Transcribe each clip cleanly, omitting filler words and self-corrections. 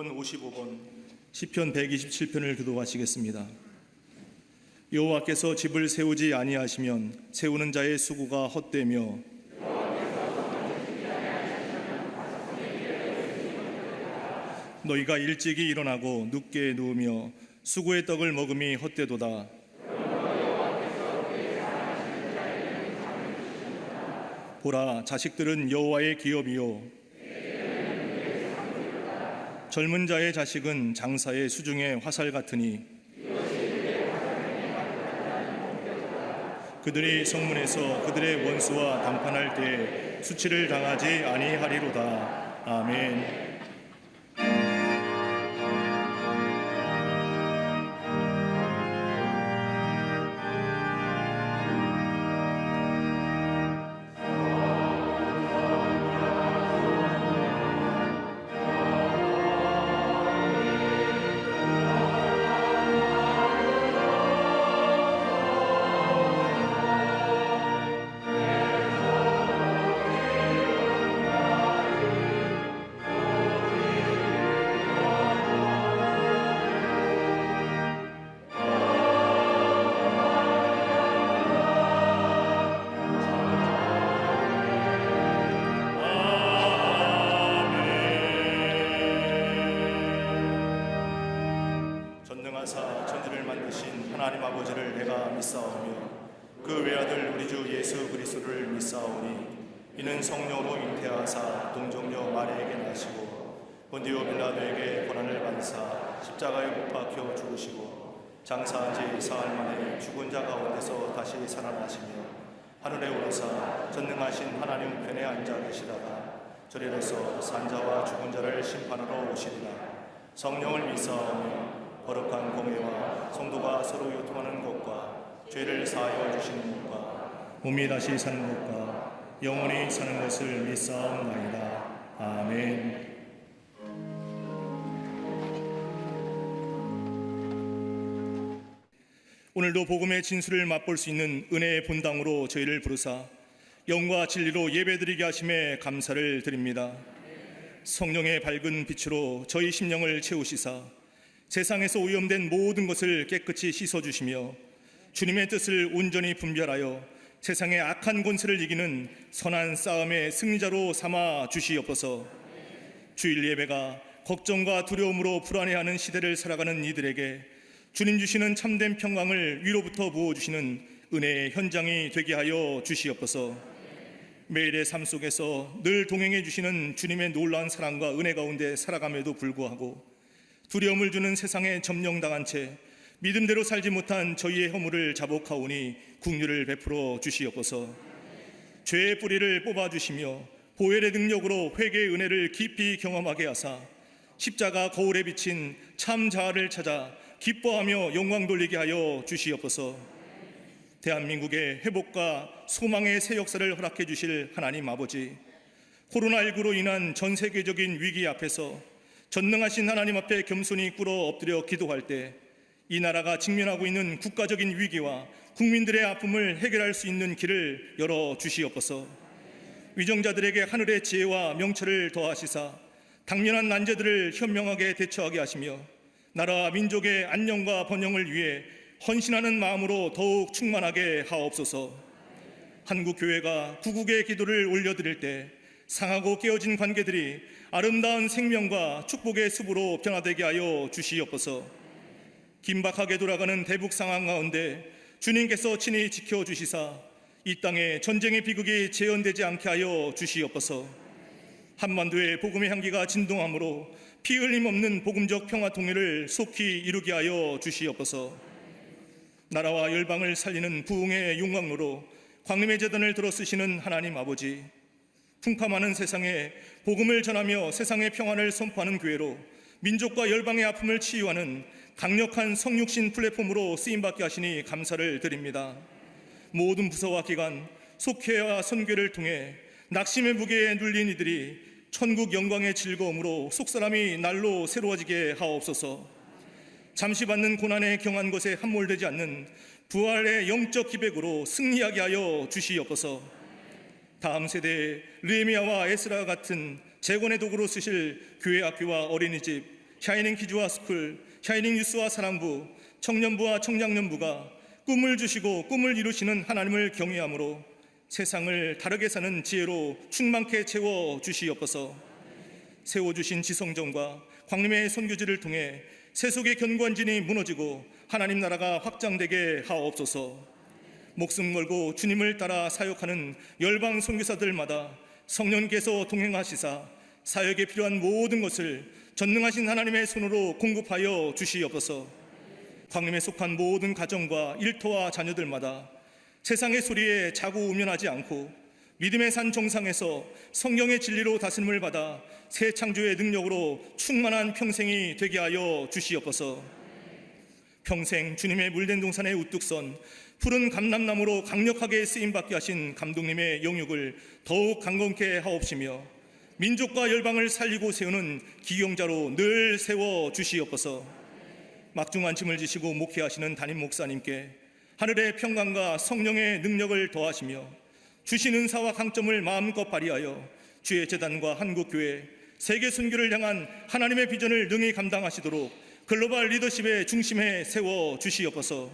성경은 55번 시편 127편을 교독하시겠습니다. 여호와께서 집을 세우지 아니하시면 세우는 자의 수고가 헛되며 너희가 일찍이 일어나고 늦게 누우며 수고의 떡을 먹음이 헛되도다. 보라, 자식들은 여호와의 기업이요 젊은 자의 자식은 장사의 수중의 화살 같으니 그들이 성문에서 그들의 원수와 담판할 때에 수치를 당하지 아니하리로다. 아멘. 전능하사 천지를 만드신 하나님 아버지를 내가 믿사오며 그 외아들 우리 주 예수 그리스도를 믿사오니 이는 성령으로 잉태하사 동정녀 마리아에게 나시고 본디오 빌라도에게 고난을 받으사 십자가에 못 박혀 죽으시고 장사한 지 사흘 만에 죽은 자 가운데서 다시 살아나시며 하늘에 오르사 전능하신 하나님 편에 앉아 계시다가 저리로서 산자와 죽은 자를 심판하러 오시리라. 성령을 믿사오며 거룩한 공예와 성도가 서로 요통하는 것과 죄를 사하여 주시는 것과 몸이 다시 사는 것과 영원히 사는 것을 믿사옵나이다. 아멘. 오늘도 복음의 진수를 맛볼 수 있는 은혜의 본당으로 저희를 부르사 영과 진리로 예배드리게 하심에 감사를 드립니다. 성령의 밝은 빛으로 저희 심령을 채우시사 세상에서 오염된 모든 것을 깨끗이 씻어주시며 주님의 뜻을 온전히 분별하여 세상의 악한 권세를 이기는 선한 싸움의 승리자로 삼아 주시옵소서. 주일 예배가 걱정과 두려움으로 불안해하는 시대를 살아가는 이들에게 주님 주시는 참된 평강을 위로부터 부어주시는 은혜의 현장이 되게 하여 주시옵소서. 매일의 삶 속에서 늘 동행해 주시는 주님의 놀라운 사랑과 은혜 가운데 살아감에도 불구하고 두려움을 주는 세상에 점령당한 채 믿음대로 살지 못한 저희의 허물을 자복하오니 긍휼을 베풀어 주시옵소서. 죄의 뿌리를 뽑아주시며 보혈의 능력으로 회개의 은혜를 깊이 경험하게 하사 십자가 거울에 비친 참 자아를 찾아 기뻐하며 영광 돌리게 하여 주시옵소서. 대한민국의 회복과 소망의 새 역사를 허락해 주실 하나님 아버지, 코로나19로 인한 전 세계적인 위기 앞에서 전능하신 하나님 앞에 겸손히 꿇어 엎드려 기도할 때 이 나라가 직면하고 있는 국가적인 위기와 국민들의 아픔을 해결할 수 있는 길을 열어 주시옵소서. 위정자들에게 하늘의 지혜와 명철을 더하시사 당면한 난제들을 현명하게 대처하게 하시며 나라 민족의 안녕과 번영을 위해 헌신하는 마음으로 더욱 충만하게 하옵소서. 한국교회가 구국의 기도를 올려드릴 때 상하고 깨어진 관계들이 아름다운 생명과 축복의 숲으로 변화되게 하여 주시옵소서. 긴박하게 돌아가는 대북 상황 가운데 주님께서 친히 지켜주시사 이 땅에 전쟁의 비극이 재현되지 않게 하여 주시옵소서. 한반도의 복음의 향기가 진동하므로 피 흘림 없는 복음적 평화 통일을 속히 이루게 하여 주시옵소서. 나라와 열방을 살리는 부흥의 용광로로 광림의 제단을 들어 쓰시는 하나님 아버지, 풍파많은 세상에 복음을 전하며 세상의 평안을 선포하는 교회로 민족과 열방의 아픔을 치유하는 강력한 성육신 플랫폼으로 쓰임받게 하시니 감사를 드립니다. 모든 부서와 기관, 속회와 선교를 통해 낙심의 무게에 눌린 이들이 천국 영광의 즐거움으로 속사람이 날로 새로워지게 하옵소서. 잠시 받는 고난에 경한 것에 함몰되지 않는 부활의 영적 기백으로 승리하게 하여 주시옵소서. 다음 세대에 르헤미야와 에스라 같은 재건의 도구로 쓰실 교회, 학교와 어린이집, 샤이닝 키즈와 스쿨, 샤이닝 유스와 사랑부, 청년부와 청장년부가 꿈을 주시고 꿈을 이루시는 하나님을 경외함으로 세상을 다르게 사는 지혜로 충만케 채워 주시옵소서. 세워주신 지성전과 광림의 선교지를 통해 세속의 견고한진이 무너지고 하나님 나라가 확장되게 하옵소서. 목숨 걸고 주님을 따라 사역하는 열방 선교사들마다 성령께서 동행하시사 사역에 필요한 모든 것을 전능하신 하나님의 손으로 공급하여 주시옵소서. 광림에 속한 모든 가정과 일터와 자녀들마다 세상의 소리에 자고 우면하지 않고 믿음의 산 정상에서 성령의 진리로 다스림을 받아 새 창조의 능력으로 충만한 평생이 되게 하여 주시옵소서. 평생 주님의 물된 동산에 우뚝 선 푸른 감람나무로 강력하게 쓰임받게 하신 감독님의 영육을 더욱 강건케 하옵시며 민족과 열방을 살리고 세우는 기경자로 늘 세워 주시옵소서. 막중한 짐을 지시고 목회하시는 담임 목사님께 하늘의 평강과 성령의 능력을 더하시며 주신 은사와 강점을 마음껏 발휘하여 주의 재단과 한국교회, 세계 선교를 향한 하나님의 비전을 능히 감당하시도록 글로벌 리더십의 중심에 세워 주시옵소서.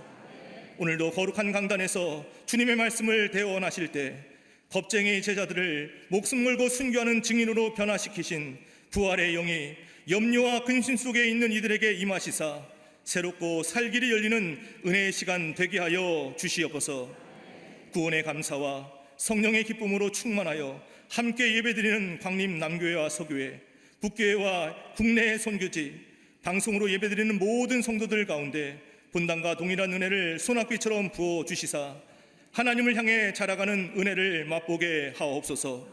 오늘도 거룩한 강단에서 주님의 말씀을 대언하실 때 겁쟁이 제자들을 목숨 걸고 순교하는 증인으로 변화시키신 부활의 영이 염려와 근심 속에 있는 이들에게 임하시사 새롭고 살 길이 열리는 은혜의 시간 되게 하여 주시옵소서. 구원의 감사와 성령의 기쁨으로 충만하여 함께 예배드리는 광림 남교회와 서교회, 북교회와 국내의 선교지, 방송으로 예배드리는 모든 성도들 가운데 본당과 동일한 은혜를 소낙비처럼 부어주시사 하나님을 향해 자라가는 은혜를 맛보게 하옵소서.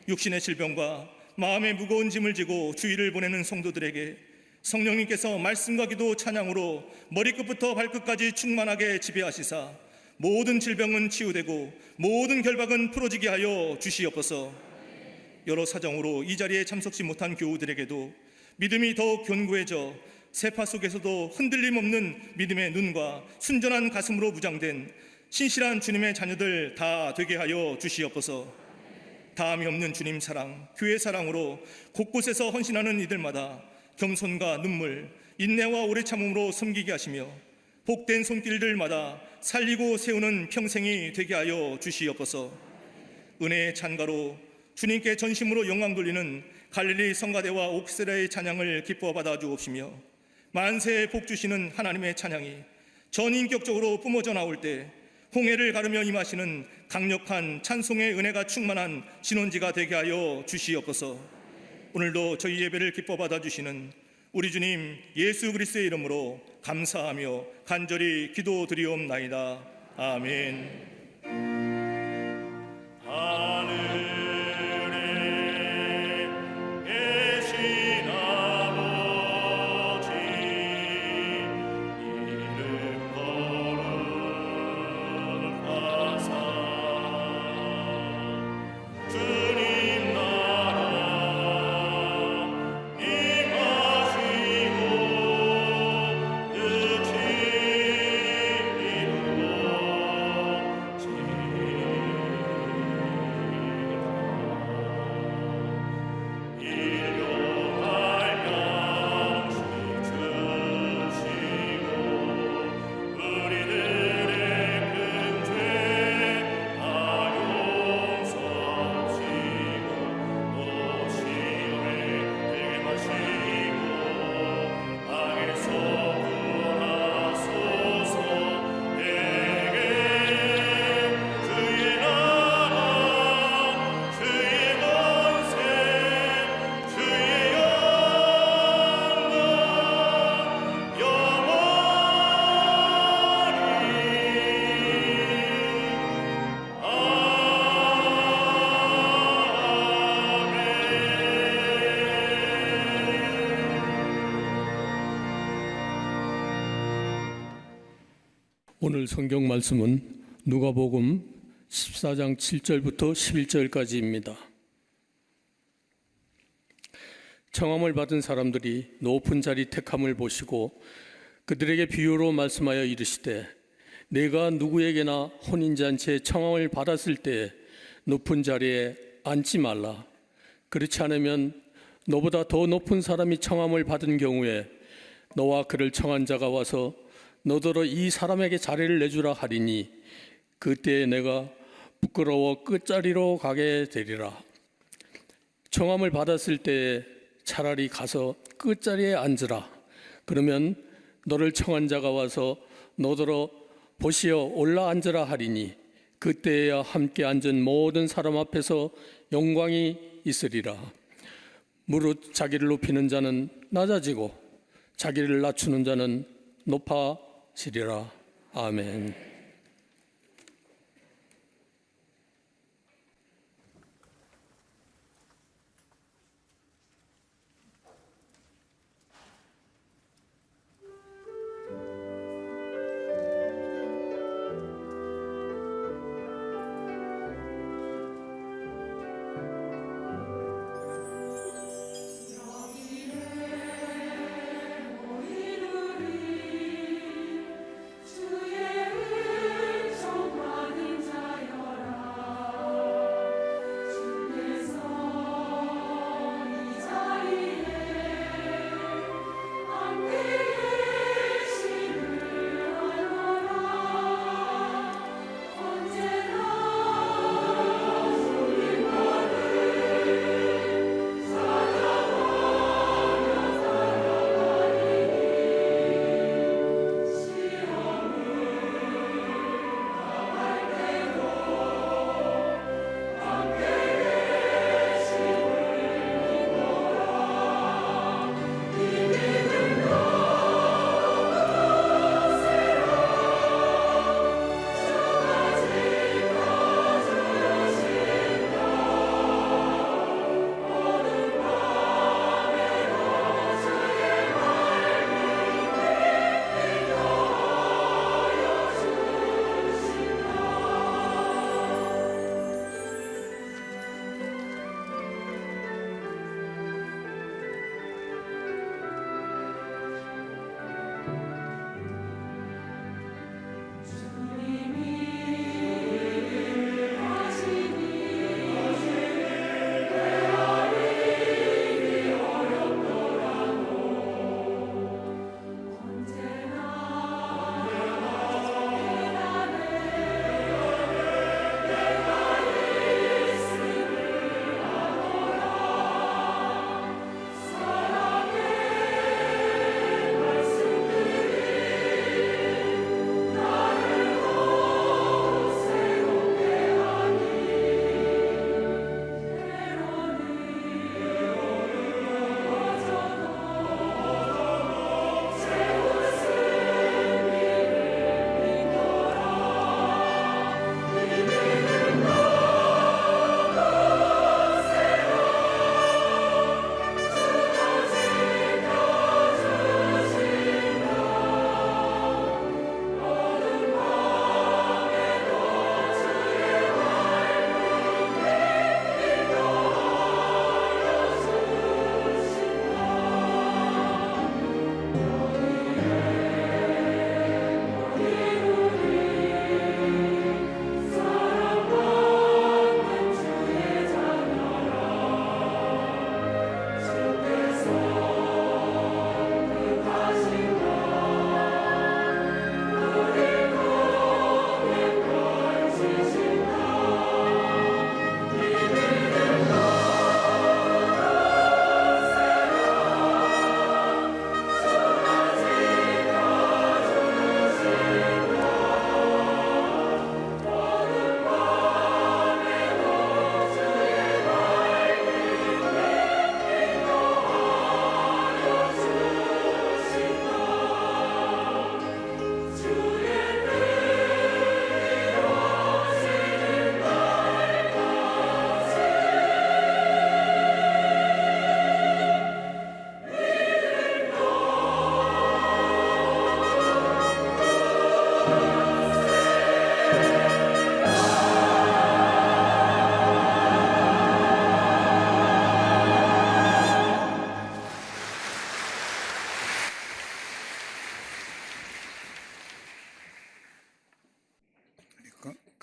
육신의 질병과 마음의 무거운 짐을 지고 주일을 보내는 성도들에게 성령님께서 말씀과 기도 찬양으로 머리끝부터 발끝까지 충만하게 지배하시사 모든 질병은 치유되고 모든 결박은 풀어지게 하여 주시옵소서. 여러 사정으로 이 자리에 참석지 못한 교우들에게도 믿음이 더욱 견고해져 세파 속에서도 흔들림 없는 믿음의 눈과 순전한 가슴으로 무장된 신실한 주님의 자녀들 다 되게 하여 주시옵소서. 다함이 없는 주님 사랑, 교회 사랑으로 곳곳에서 헌신하는 이들마다 겸손과 눈물, 인내와 오래 참음으로 섬기게 하시며 복된 손길들마다 살리고 세우는 평생이 되게 하여 주시옵소서. 은혜의 찬가로 주님께 전심으로 영광 돌리는 갈릴리 성가대와 옥세라의 찬양을 기뻐 받아 주옵시며 만세에 복 주시는 하나님의 찬양이 전인격적으로 뿜어져 나올 때 홍해를 가르며 임하시는 강력한 찬송의 은혜가 충만한 진원지가 되게 하여 주시옵소서. 오늘도 저희 예배를 기뻐 받아 주시는 우리 주님 예수 그리스도의 이름으로 감사하며 간절히 기도드리옵나이다. 아멘. 오늘 성경 말씀은 누가복음 14장 7절부터 11절까지입니다. 청함을 받은 사람들이 높은 자리 택함을 보시고 그들에게 비유로 말씀하여 이르시되 내가 누구에게나 혼인잔치에 청함을 받았을 때 높은 자리에 앉지 말라. 그렇지 않으면 너보다 더 높은 사람이 청함을 받은 경우에 너와 그를 청한 자가 와서 너더러 이 사람에게 자리를 내주라 하리니 그때에 내가 부끄러워 끝자리로 가게 되리라. 청함을 받았을 때에 차라리 가서 끝자리에 앉으라. 그러면 너를 청한 자가 와서 너더러 보시어 올라 앉으라 하리니 그때에야 함께 앉은 모든 사람 앞에서 영광이 있으리라. 무릇 자기를 높이는 자는 낮아지고 자기를 낮추는 자는 높아지리라. 아멘.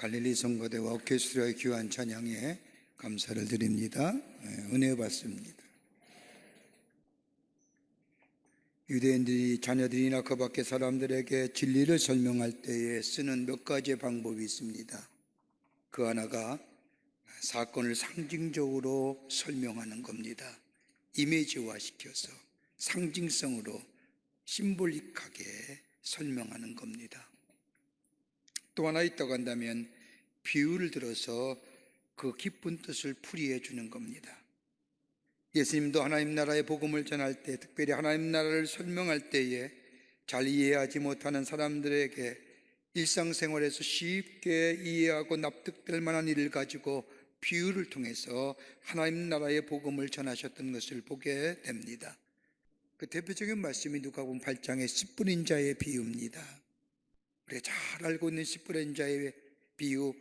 갈릴리 성가대와 오케스트라의 귀한 찬양에 감사를 드립니다. 은혜 받습니다. 유대인들이 자녀들이나 그 밖의 사람들에게 진리를 설명할 때에 쓰는 몇 가지의 방법이 있습니다. 그 하나가 사건을 상징적으로 설명하는 겁니다. 이미지화 시켜서 상징성으로 심볼릭하게 설명하는 겁니다. 또 하나 있다고 한다면 비유를 들어서 그 깊은 뜻을 풀이해 주는 겁니다. 예수님도 하나님 나라의 복음을 전할 때, 특별히 하나님 나라를 설명할 때에 잘 이해하지 못하는 사람들에게 일상생활에서 쉽게 이해하고 납득될 만한 일을 가지고 비유를 통해서 하나님 나라의 복음을 전하셨던 것을 보게 됩니다. 그 대표적인 말씀이 누가복음 8장의 10분인 자의 비유입니다. 우리가 잘 알고 있는 10분인 자의 비유,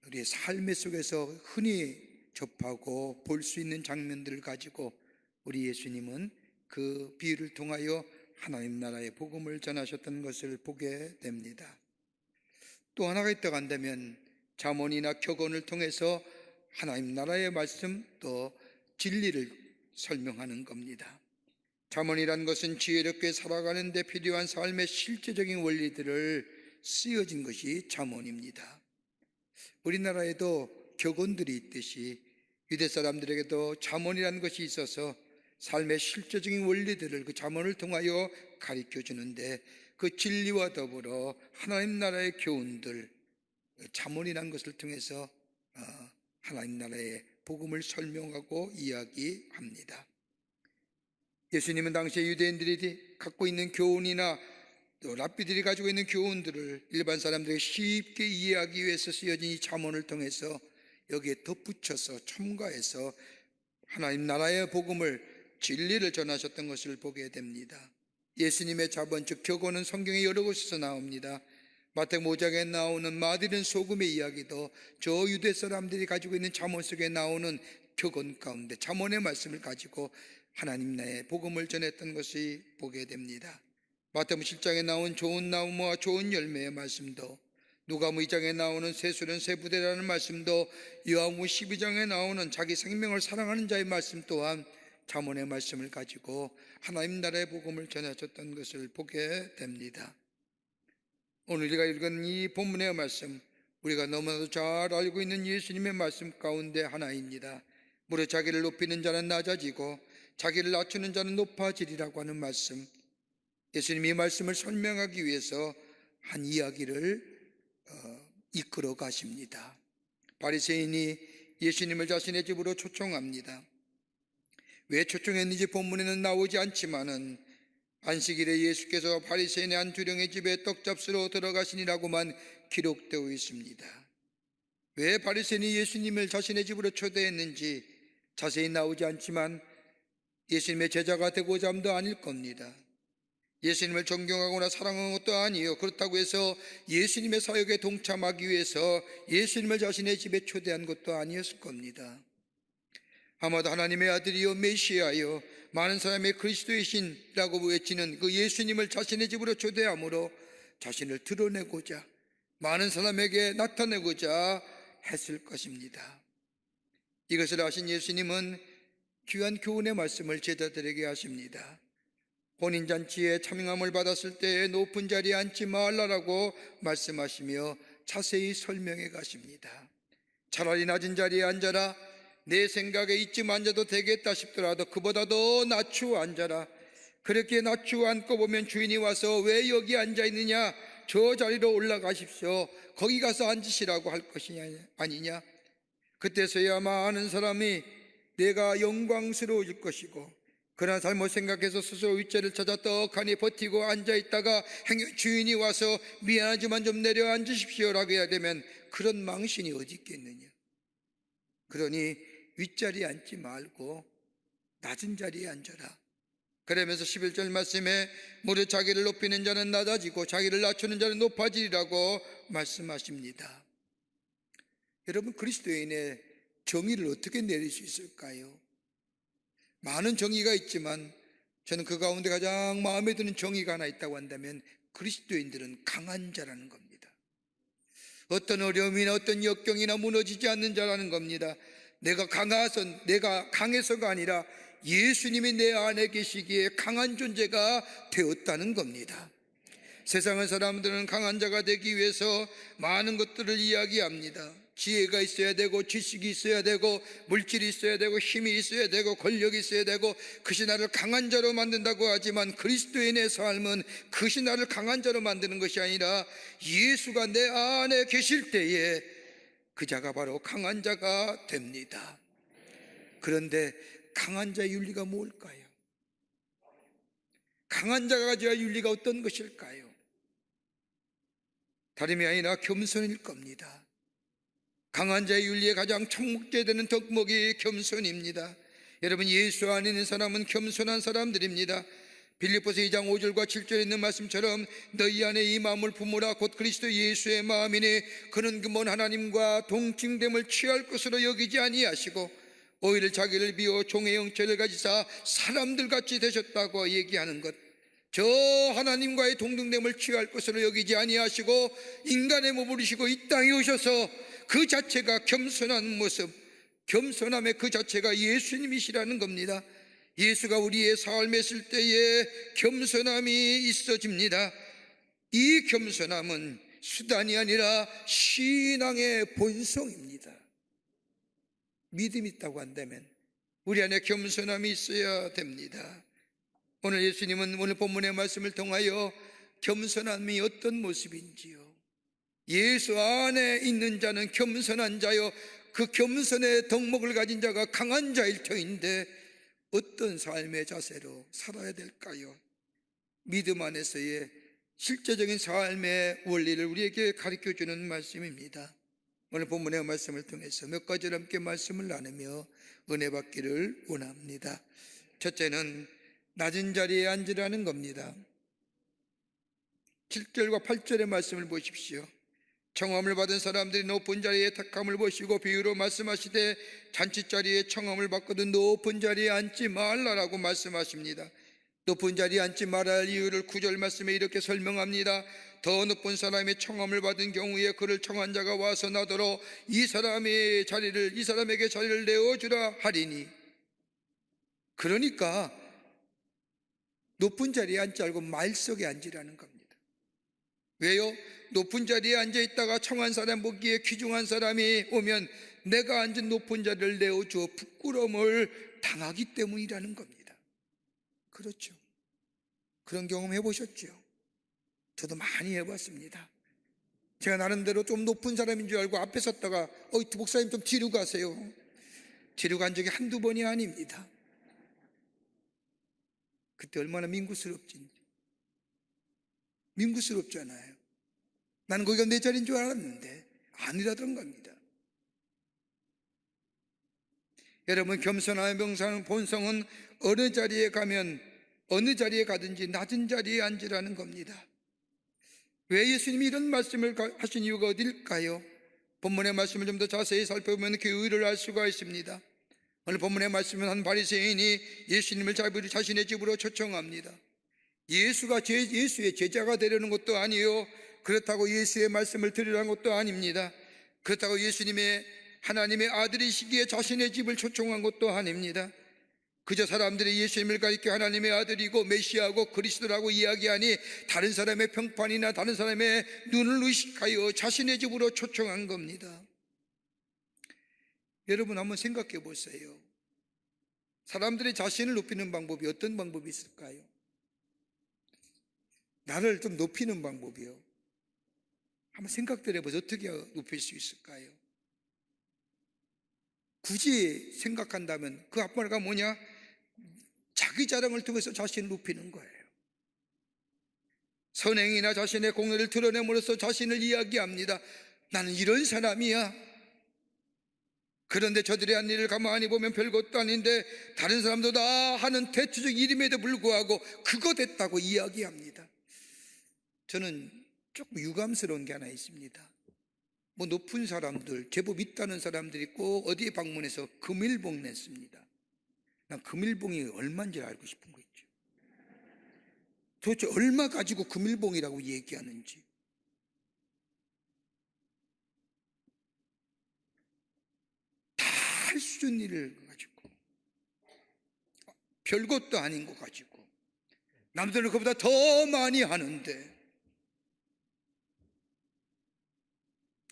우리의 삶의 속에서 흔히 접하고 볼 수 있는 장면들을 가지고 우리 예수님은 그 비유를 통하여 하나님 나라의 복음을 전하셨던 것을 보게 됩니다. 또 하나가 있다고 한다면 잠언이나 격언을 통해서 하나님 나라의 말씀 또 진리를 설명하는 겁니다. 잠언이란 것은 지혜롭게 살아가는 데 필요한 삶의 실제적인 원리들을 쓰여진 것이 잠언입니다. 우리나라에도 격언들이 있듯이 유대 사람들에게도 잠언이라는 것이 있어서 삶의 실제적인 원리들을 그 잠언을 통하여 가르쳐 주는데, 그 진리와 더불어 하나님 나라의 교훈들, 잠언이라는 것을 통해서 하나님 나라의 복음을 설명하고 이야기합니다. 예수님은 당시에 유대인들이 갖고 있는 교훈이나 또 랍비들이 가지고 있는 교훈들을 일반 사람들에게 쉽게 이해하기 위해서 쓰여진 이 잠언을 통해서 여기에 덧붙여서 첨가해서 하나님 나라의 복음을, 진리를 전하셨던 것을 보게 됩니다. 예수님의 자본, 즉 격언은 성경에 여러 곳에서 나옵니다. 마태복음 5장에 나오는 마디른 소금의 이야기도 저 유대 사람들이 가지고 있는 잠언 속에 나오는 격언 가운데 잠언의 말씀을 가지고 하나님 나라의 복음을 전했던 것이 보게 됩니다. 마태복음 7장에 나온 좋은 나무와 좋은 열매의 말씀도, 누가복음 2장에 나오는 세술은 세부대라는 말씀도, 요한복음 12장에 나오는 자기 생명을 사랑하는 자의 말씀 또한 잠언의 말씀을 가지고 하나님 나라의 복음을 전하셨던 것을 보게 됩니다. 오늘 우리가 읽은 이 본문의 말씀, 우리가 너무나도 잘 알고 있는 예수님의 말씀 가운데 하나입니다. 무릇 자기를 높이는 자는 낮아지고 자기를 낮추는 자는 높아지리라고 하는 말씀, 예수님이 이 말씀을 설명하기 위해서 한 이야기를 이끌어 가십니다. 바리새인이 예수님을 자신의 집으로 초청합니다. 왜 초청했는지 본문에는 나오지 않지만은 안식일에 예수께서 바리새인의 한 두령의 집에 떡 잡수러 들어가시니라고만 기록되어 있습니다. 왜 바리새인이 예수님을 자신의 집으로 초대했는지 자세히 나오지 않지만 예수님의 제자가 되고자 함도 아닐 겁니다. 예수님을 존경하거나 사랑하는 것도 아니요, 그렇다고 해서 예수님의 사역에 동참하기 위해서 예수님을 자신의 집에 초대한 것도 아니었을 겁니다. 아마도 하나님의 아들이요 메시아요 많은 사람의 그리스도이신이라고 외치는 그 예수님을 자신의 집으로 초대함으로 자신을 드러내고자, 많은 사람에게 나타내고자 했을 것입니다. 이것을 아신 예수님은 귀한 교훈의 말씀을 제자들에게 하십니다. 혼인잔치에 참여함을 받았을 때 높은 자리에 앉지 말라라고 말씀하시며 자세히 설명해 가십니다. 차라리 낮은 자리에 앉아라. 내 생각에 이쯤 앉아도 되겠다 싶더라도 그보다 더 낮추어 앉아라. 그렇게 낮추어 앉고 보면 주인이 와서 왜 여기 앉아 있느냐, 저 자리로 올라가십시오, 거기 가서 앉으시라고 할 것이 아니냐. 그때서야 많은 사람이 내가 영광스러워질 것이고, 그러나 잘못 생각해서 스스로 윗자리를 찾아 떡하니 버티고 앉아있다가 주인이 와서 미안하지만 좀 내려 앉으십시오라고 해야 되면 그런 망신이 어디 있겠느냐. 그러니 윗자리에 앉지 말고 낮은 자리에 앉아라. 그러면서 11절 말씀에 무릇 자기를 높이는 자는 낮아지고 자기를 낮추는 자는 높아지리라고 말씀하십니다. 여러분, 그리스도인의 정의를 어떻게 내릴 수 있을까요? 많은 정의가 있지만 저는 그 가운데 가장 마음에 드는 정의가 하나 있다고 한다면 그리스도인들은 강한 자라는 겁니다. 어떤 어려움이나 어떤 역경이나 무너지지 않는 자라는 겁니다. 내가 강해서가 아니라 예수님이 내 안에 계시기에 강한 존재가 되었다는 겁니다. 세상의 사람들은 강한 자가 되기 위해서 많은 것들을 이야기합니다. 지혜가 있어야 되고, 지식이 있어야 되고, 물질이 있어야 되고, 힘이 있어야 되고, 권력이 있어야 되고, 그것이 나를 강한 자로 만든다고 하지만 그리스도인의 삶은 그것이 나를 강한 자로 만드는 것이 아니라 예수가 내 안에 계실 때에 그 자가 바로 강한 자가 됩니다. 그런데 강한 자의 윤리가 뭘까요? 강한 자가 가져야 윤리가 어떤 것일까요? 다름이 아니라 겸손일 겁니다. 강한 자의 윤리에 가장 촉목제되는 덕목이 겸손입니다. 여러분, 예수 안에 있는 사람은 겸손한 사람들입니다. 빌립보서 2장 5절과 7절에 있는 말씀처럼 너희 안에 이 마음을 품으라 곧 그리스도 예수의 마음이니 그는 근본 하나님과 동칭됨을 취할 것으로 여기지 아니하시고 오히려 자기를 비워 종의 형체를 가지사 사람들같이 되셨다고 얘기하는 것, 저 하나님과의 동등됨을 취할 것으로 여기지 아니하시고 인간의 몸을 입으시고 이 땅에 오셔서 그 자체가 겸손한 모습, 겸손함의 그 자체가 예수님이시라는 겁니다. 예수가 우리의 삶에 있을 때에 겸손함이 있어집니다. 이 겸손함은 수단이 아니라 신앙의 본성입니다. 믿음이 있다고 한다면 우리 안에 겸손함이 있어야 됩니다. 오늘 예수님은 오늘 본문의 말씀을 통하여 겸손함이 어떤 모습인지요, 예수 안에 있는 자는 겸손한 자요 그 겸손의 덕목을 가진 자가 강한 자일 터인데 어떤 삶의 자세로 살아야 될까요? 믿음 안에서의 실제적인 삶의 원리를 우리에게 가르쳐주는 말씀입니다. 오늘 본문의 말씀을 통해서 몇 가지를 함께 말씀을 나누며 은혜 받기를 원합니다. 첫째는 낮은 자리에 앉으라는 겁니다. 7절과 8절의 말씀을 보십시오. 청함을 받은 사람들이 높은 자리에 택함을 보시고 비유로 말씀하시되 잔치자리에 청함을 받거든 높은 자리에 앉지 말라라고 말씀하십니다. 높은 자리에 앉지 말아야 할 이유를 9절 말씀에 이렇게 설명합니다. 더 높은 사람이 청함을 받은 경우에 그를 청한 자가 와서 나더러 이 사람에게 자리를 내어주라 하리니. 그러니까 높은 자리에 앉지 말고 말 속에 앉으라는 겁니다. 왜요? 높은 자리에 앉아있다가 청한 사람 보기에 귀중한 사람이 오면 내가 앉은 높은 자리를 내어주어 부끄러움을 당하기 때문이라는 겁니다. 그렇죠. 그런 경험 해보셨죠? 저도 많이 해봤습니다. 제가 나름대로 좀 높은 사람인 줄 알고 앞에 섰다가 목사님 좀 뒤로 가세요. 뒤로 간 적이 한두 번이 아닙니다. 그때 얼마나 민구스럽진지. 민구스럽잖아요. 나는 거기가 내 자리인 줄 알았는데 아니라던 겁니다. 여러분, 겸손함의 명사는 본성은 어느 자리에 가든지 낮은 자리에 앉으라는 겁니다. 왜 예수님이 이런 말씀을 하신 이유가 어딜까요? 본문의 말씀을 좀 더 자세히 살펴보면 그 의의를 알 수가 있습니다. 오늘 본문의 말씀은 한 바리새인이 예수님을 자신의 집으로 초청합니다. 예수가 예수의 제자가 되려는 것도 아니에요. 그렇다고 예수의 말씀을 들으라는 것도 아닙니다. 그렇다고 예수님의 하나님의 아들이시기에 자신의 집을 초청한 것도 아닙니다. 그저 사람들이 예수님을 가리켜 하나님의 아들이고 메시아고 그리스도라고 이야기하니 다른 사람의 평판이나 다른 사람의 눈을 의식하여 자신의 집으로 초청한 겁니다. 여러분, 한번 생각해 보세요. 사람들이 자신을 높이는 방법이 어떤 방법이 있을까요? 나를 좀 높이는 방법이요. 한번 생각들 해보세요. 어떻게 높일 수 있을까요? 굳이 생각한다면 그 앞말가 뭐냐? 자기 자랑을 통해서 자신을 높이는 거예요. 선행이나 자신의 공로를 드러냄으로써 자신을 이야기합니다. 나는 이런 사람이야. 그런데 저들이 한 일을 가만히 보면 별것도 아닌데 다른 사람도 다 하는 대체적 일임에도 불구하고 그거 됐다고 이야기합니다. 저는 조금 유감스러운 게 하나 있습니다. 높은 사람들, 제법 있다는 사람들이 꼭 어디에 방문해서 금일봉 냈습니다. 난 금일봉이 얼마인지 알고 싶은 거 있죠. 도대체 얼마 가지고 금일봉이라고 얘기하는지. 다 할 수 있는 일을 가지고 별것도 아닌 거 가지고 남들은 그보다 더 많이 하는데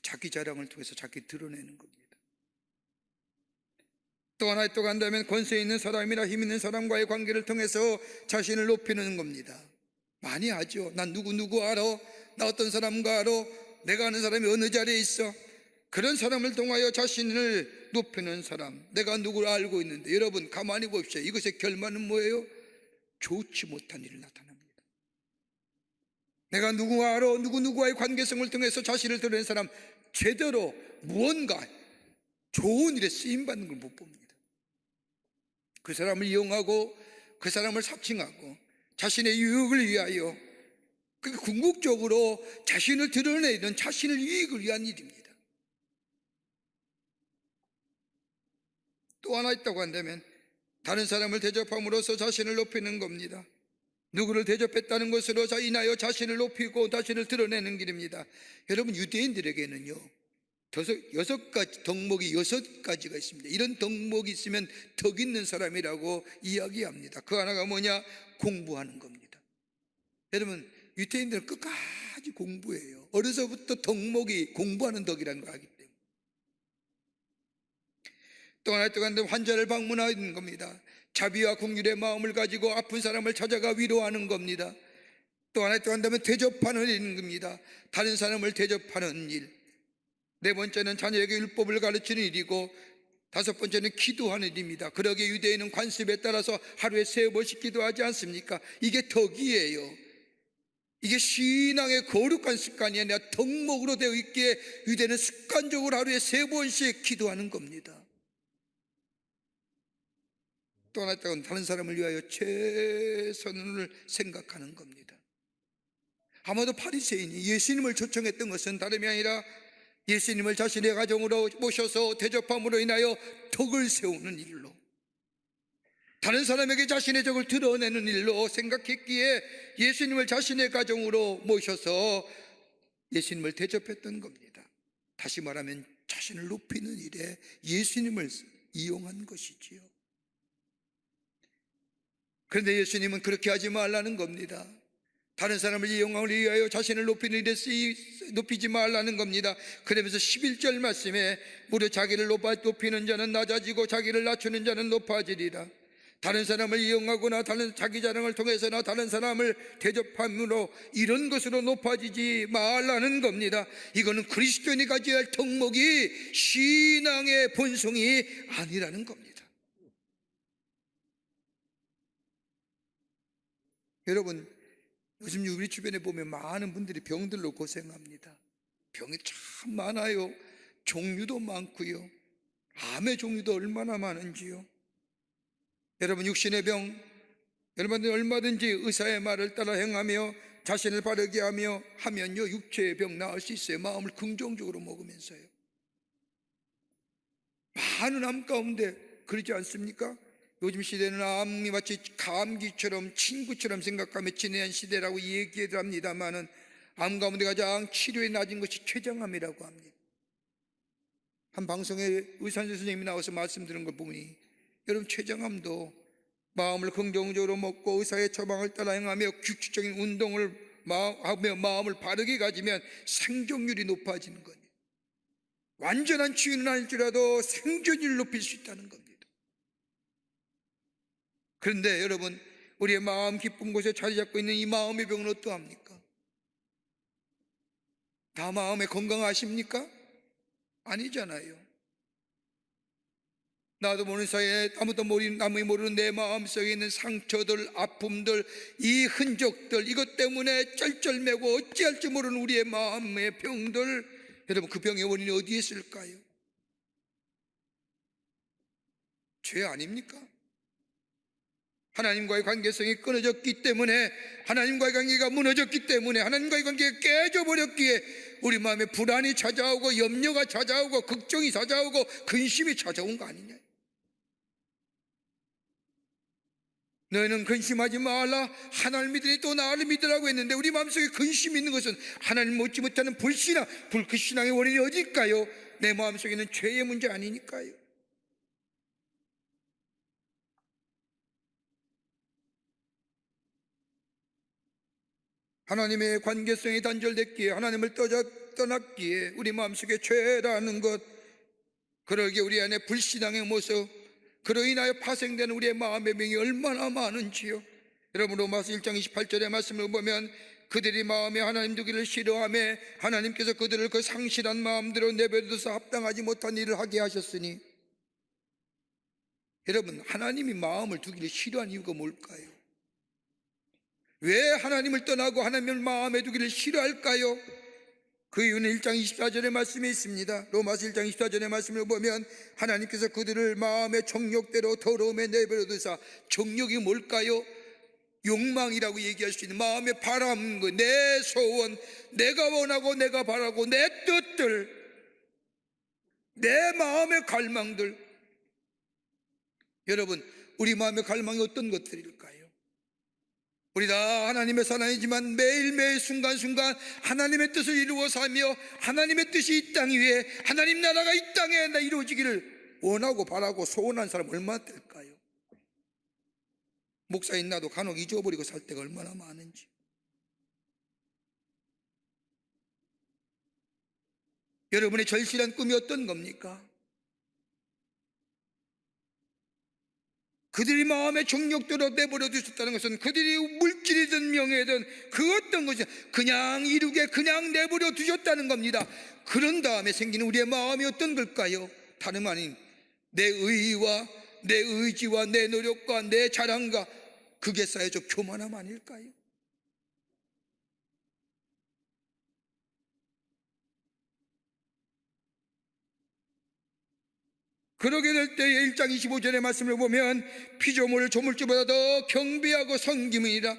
자기 자랑을 통해서 자기 드러내는 겁니다. 또 하나 또 간다면 권세 있는 사람이나 힘 있는 사람과의 관계를 통해서 자신을 높이는 겁니다. 많이 하죠. 난 누구 알아? 나 어떤 사람과 알아? 내가 아는 사람이 어느 자리에 있어? 그런 사람을 통하여 자신을 높이는 사람, 내가 누구를 알고 있는데, 여러분 가만히 봅시다. 이것의 결말은 뭐예요? 좋지 못한 일이 나타납니다. 내가 누구 알아? 누구와의 관계성을 통해서 자신을 드러낸 사람, 제대로 무언가 좋은 일에 쓰임받는 걸 못 봅니다. 그 사람을 이용하고 그 사람을 사칭하고 자신의 유익을 위하여, 궁극적으로 자신을 드러내는 자신의 유익을 위한 일입니다. 또 하나 있다고 한다면 다른 사람을 대접함으로써 자신을 높이는 겁니다. 누구를 대접했다는 것으로 인하여 자신을 높이고 자신을 드러내는 길입니다. 여러분, 유대인들에게는요, 덕목이 6가지가 있습니다. 이런 덕목이 있으면 덕 있는 사람이라고 이야기합니다. 그 하나가 뭐냐? 공부하는 겁니다. 여러분, 유대인들은 끝까지 공부해요. 어려서부터 덕목이 공부하는 덕이라는 걸 알기 때문에. 또 하나 또 한데 환자를 방문하는 겁니다. 자비와 긍휼의 마음을 가지고 아픈 사람을 찾아가 위로하는 겁니다. 또 하나 또 한다면 대접하는 일입니다. 다른 사람을 대접하는 일. 네 번째는 자녀에게 율법을 가르치는 일이고, 다섯 번째는 기도하는 일입니다. 그러기에 유대인은 관습에 따라서 하루에 3번씩 기도하지 않습니까? 이게 덕이에요. 이게 신앙의 거룩한 습관이 아니라 덕목으로 되어 있기에 유대는 습관적으로 하루에 3번씩 기도하는 겁니다. 또 하나 있다면 다른 사람을 위하여 최선을 생각하는 겁니다. 아마도 바리새인이 예수님을 초청했던 것은 다름이 아니라 예수님을 자신의 가정으로 모셔서 대접함으로 인하여 덕을 세우는 일로, 다른 사람에게 자신의 덕을 드러내는 일로 생각했기에 예수님을 자신의 가정으로 모셔서 예수님을 대접했던 겁니다. 다시 말하면 자신을 높이는 일에 예수님을 이용한 것이지요. 그런데 예수님은 그렇게 하지 말라는 겁니다. 다른 사람을 이용하기 위하여 자신을 높이는 일에 높이지 말라는 겁니다. 그러면서 11절 말씀에 무려 자기를 높이는 자는 낮아지고 자기를 낮추는 자는 높아지리라. 다른 사람을 이용하거나 자기 자랑을 통해서나 다른 사람을 대접함으로 이런 것으로 높아지지 말라는 겁니다. 이거는 그리스도인이 가져야 할 덕목이 신앙의 본성이 아니라는 겁니다. 여러분, 요즘 우리 주변에 보면 많은 분들이 병들로 고생합니다. 병이 참 많아요. 종류도 많고요. 암의 종류도 얼마나 많은지요. 여러분, 육신의 병, 여러분들 얼마든지 의사의 말을 따라 행하며 자신을 바르게 하면요, 육체의 병 나을 수 있어요. 마음을 긍정적으로 먹으면서요. 많은 암 가운데 그러지 않습니까? 요즘 시대는 암이 마치 감기처럼 친구처럼 생각하며 지내는 시대라고 얘기를 합니다만은 암 가운데 가장 치료에 낮은 것이 췌장암이라고 합니다. 한 방송에 의사 선생님이 나와서 말씀드린 걸 보니, 여러분, 췌장암도 마음을 긍정적으로 먹고 의사의 처방을 따라 행하며 규칙적인 운동을 하며 마음을 바르게 가지면 생존율이 높아지는 거예요. 완전한 치유는 아닐지라도 생존율을 높일 수 있다는 겁니다. 그런데 여러분, 우리의 마음 깊은 곳에 자리 잡고 있는 이 마음의 병은 어떠합니까? 다 마음에 건강하십니까? 아니잖아요. 나도 모르는 사이에 남이 모르는 내 마음속에 있는 상처들, 아픔들, 이 흔적들, 이것 때문에 쩔쩔매고 어찌할지 모르는 우리의 마음의 병들, 여러분, 그 병의 원인이 어디에 있을까요? 죄 아닙니까? 하나님과의 관계성이 끊어졌기 때문에, 하나님과의 관계가 무너졌기 때문에, 하나님과의 관계가 깨져버렸기에 우리 마음에 불안이 찾아오고 염려가 찾아오고 걱정이 찾아오고 근심이 찾아온 거 아니냐. 너희는 근심하지 말라, 하나님을 믿으니 또 나를 믿으라고 했는데, 우리 마음속에 근심이 있는 것은 하나님 믿지 못하는 불신앙, 그 신앙의 원인이 어딜까요? 내 마음속에 있는 죄의 문제 아니니까요. 하나님의 관계성이 단절됐기에, 하나님을 떠났기에 우리 마음속에 죄라는 것, 그러기에 우리 안에 불신앙의 모습, 그로 인하여 파생되는 우리의 마음의 병이 얼마나 많은지요. 여러분, 로마서 1장 28절의 말씀을 보면 그들이 마음에 하나님 두기를 싫어하며 하나님께서 그들을 그 상실한 마음대로 내버려둬서 합당하지 못한 일을 하게 하셨으니, 여러분, 하나님이 마음을 두기를 싫어한 이유가 뭘까요? 왜 하나님을 떠나고 하나님을 마음에 두기를 싫어할까요? 그 이유는 1장 24절의 말씀에 있습니다. 로마서 1장 24절의 말씀을 보면 하나님께서 그들을 마음의 정욕대로 더러움에 내버려두사, 정욕이 뭘까요? 욕망이라고 얘기할 수 있는 마음의 바람, 내 소원, 내가 원하고 내가 바라고 내 뜻들, 내 마음의 갈망들. 여러분, 우리 마음의 갈망이 어떤 것들일까요? 우리 다 하나님의 사람이지만 매일매일 순간순간 하나님의 뜻을 이루어 살며 하나님의 뜻이 이 땅 위에, 하나님 나라가 이 땅에 이루어지기를 원하고 바라고 소원한 사람 얼마나 될까요? 목사인 나도 간혹 잊어버리고 살 때가 얼마나 많은지. 여러분의 절실한 꿈이 어떤 겁니까? 그들이 마음의 정욕대로 내버려 두셨다는 것은 그들이 물질이든 명예든 그 어떤 것이 그냥 이루게 그냥 내버려 두셨다는 겁니다. 그런 다음에 생기는 우리의 마음이 어떤 걸까요? 다름 아닌 내 의의와 내 의지와 내 노력과 내 자랑과, 그게 쌓여져 교만함 아닐까요? 그러게 될 때에 1장 25절의 말씀을 보면 피조물 조물주보다 더 경배하고 섬김이니라.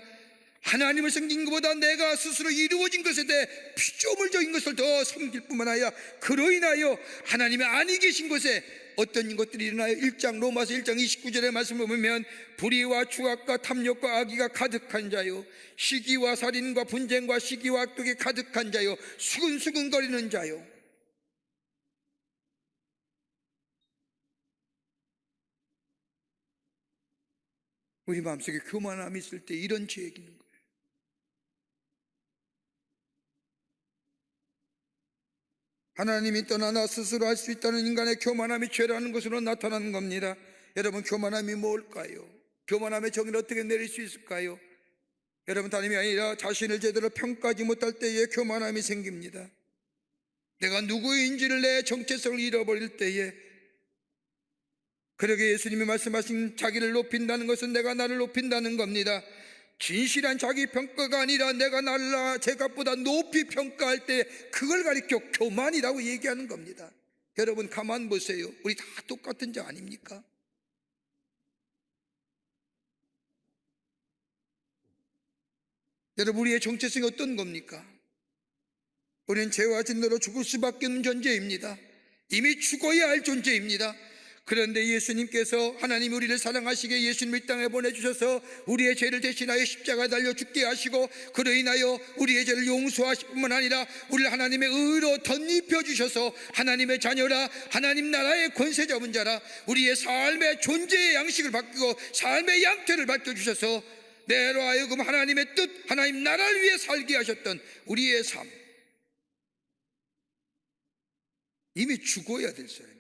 하나님을 섬긴 것보다 내가 스스로 이루어진 것에 대해 피조물적인 것을 더 섬길 뿐만 아니라 그로 인하여 하나님의 아니 계신 곳에 어떤 것들이 일어나요? 로마서 1장 29절의 말씀을 보면 불의와 추악과 탐욕과 악의가 가득한 자요, 시기와 살인과 분쟁과 시기와 악독이 가득한 자요, 수근수근거리는 자요. 우리 마음속에 교만함이 있을 때 이런 죄 얘기는 거예요. 하나님이 떠나 스스로 할 수 있다는 인간의 교만함이 죄라는 것으로 나타나는 겁니다. 여러분, 교만함이 뭘까요? 교만함의 정의를 어떻게 내릴 수 있을까요? 여러분, 다름이 아니라 자신을 제대로 평가하지 못할 때에 교만함이 생깁니다. 내가 누구인지를, 내 정체성을 잃어버릴 때에, 그러게 예수님이 말씀하신 자기를 높인다는 것은 내가 나를 높인다는 겁니다. 진실한 자기 평가가 아니라 내가 나를 제값보다 높이 평가할 때 그걸 가리켜 교만이라고 얘기하는 겁니다. 여러분, 가만 보세요. 우리 다 똑같은 자 아닙니까? 여러분, 우리의 정체성이 어떤 겁니까? 우리는 죄와 진노로 죽을 수밖에 없는 존재입니다. 이미 죽어야 할 존재입니다. 그런데 예수님께서, 하나님이 우리를 사랑하시기에 예수님을 이 땅에 보내주셔서 우리의 죄를 대신하여 십자가에 달려 죽게 하시고 그로 인하여 우리의 죄를 용서하실 뿐만 아니라 우리를 하나님의 의로 덧입혀 주셔서 하나님의 자녀라, 하나님 나라의 권세 잡은 자라, 우리의 삶의 존재의 양식을 바뀌고 삶의 양태를 밝혀주셔서 내로 하여금 하나님의 뜻, 하나님 나라를 위해 살게 하셨던 우리의 삶, 이미 죽어야 될 사람이에요.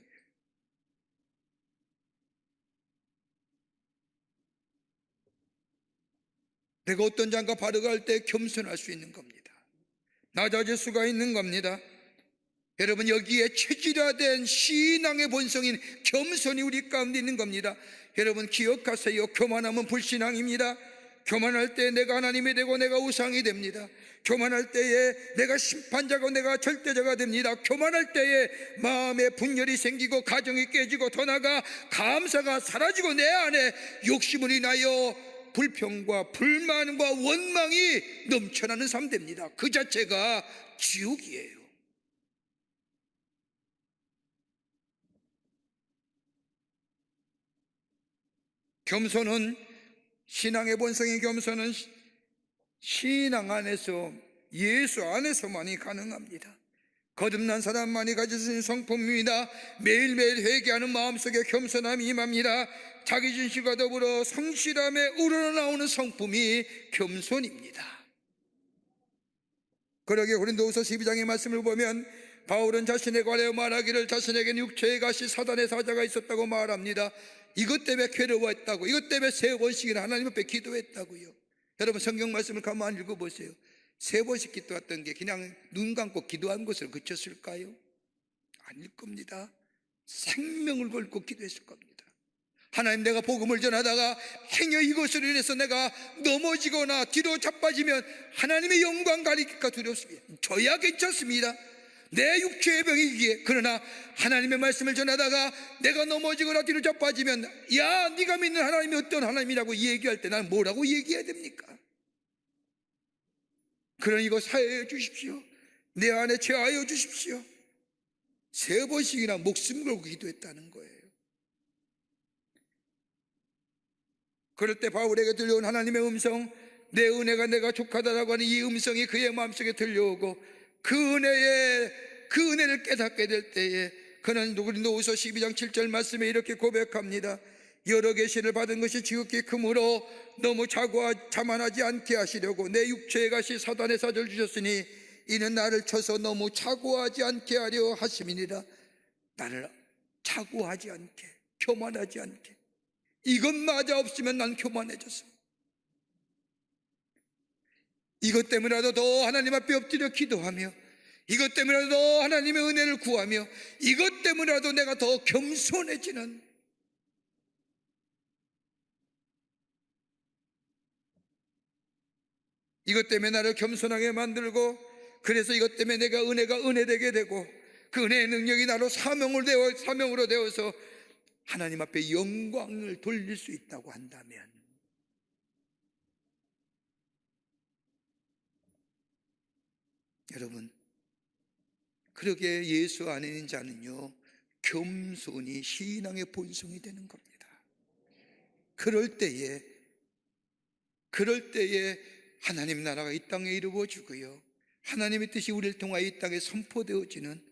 내가 어떤 장과 바르가 할 때 겸손할 수 있는 겁니다. 낮아질 수가 있는 겁니다. 여러분, 여기에 체질화된 신앙의 본성인 겸손이 우리 가운데 있는 겁니다. 여러분, 기억하세요. 교만하면 불신앙입니다. 교만할 때 내가 하나님이 되고 내가 우상이 됩니다. 교만할 때에 내가 심판자고 내가 절대자가 됩니다. 교만할 때에 마음에 분열이 생기고 가정이 깨지고 더 나아가 감사가 사라지고 내 안에 욕심을 인하여 불평과 불만과 원망이 넘쳐나는 삶 됩니다. 그 자체가 지옥이에요. 겸손은, 신앙의 본성의 겸손은 신앙 안에서, 예수 안에서만이 가능합니다. 거듭난 사람만이 가질 수 있는 성품입니다. 매일매일 회개하는 마음속에 겸손함이 임합니다. 자기중심과 더불어 성실함에 우러나오는 성품이 겸손입니다. 그러기에 고린도후서 12장의 말씀을 보면 바울은 자신에 관하여 말하기를 자신에게는 육체의 가시 사단의 사자가 있었다고 말합니다. 이것 때문에 괴로워했다고, 이것 때문에 3번씩이나 하나님 앞에 기도했다고요. 여러분 성경 말씀을 가만히 읽어보세요. 3번씩 기도했던 게 그냥 눈 감고 기도한 것을 그쳤을까요? 아닐 겁니다. 생명을 걸고 기도했을 겁니다. 하나님, 내가 복음을 전하다가 행여 이것으로 인해서 내가 넘어지거나 뒤로 자빠지면 하나님의 영광 가리킬까 두렵습니다. 저야 괜찮습니다. 내 육체의 병이기에. 그러나 하나님의 말씀을 전하다가 내가 넘어지거나 뒤로 자빠지면, 야, 네가 믿는 하나님이 어떤 하나님이라고 얘기할 때 나는 뭐라고 얘기해야 됩니까? 그러니 이거 사해해 주십시오. 내 안에 제하여 주십시오. 3번씩이나 목숨 걸고 기도했다는 거예요. 그럴 때 바울에게 들려온 하나님의 음성, 내 은혜가 내가 족하다라고 하는 이 음성이 그의 마음속에 들려오고 그 은혜를 깨닫게 될 때에 그는 고린도후서 12장 7절 말씀에 이렇게 고백합니다. 여러 계시를 받은 것이 지극히 크므로 너무 자만하지 않게 하시려고 내 육체의 가시 사단의 사자를 주셨으니 이는 나를 쳐서 너무 자고하지 않게 하려 하심이니라. 나를 자고하지 않게, 교만하지 않게. 이것마저 없으면 난 교만해졌어. 이것 때문에라도 더 하나님 앞에 엎드려 기도하며, 이것 때문에라도 더 하나님의 은혜를 구하며, 이것 때문에라도 내가 더 겸손해지는, 이것 때문에 나를 겸손하게 만들고, 그래서 이것 때문에 내가 은혜가 은혜되게 되고 그 은혜의 능력이 나로 사명으로 되어서 하나님 앞에 영광을 돌릴 수 있다고 한다면, 여러분, 그러게 예수 안에 있는 자는요, 겸손이 신앙의 본성이 되는 겁니다. 그럴 때에 하나님 나라가 이 땅에 이루어지고요, 하나님의 뜻이 우리를 통하여 이 땅에 선포되어지는,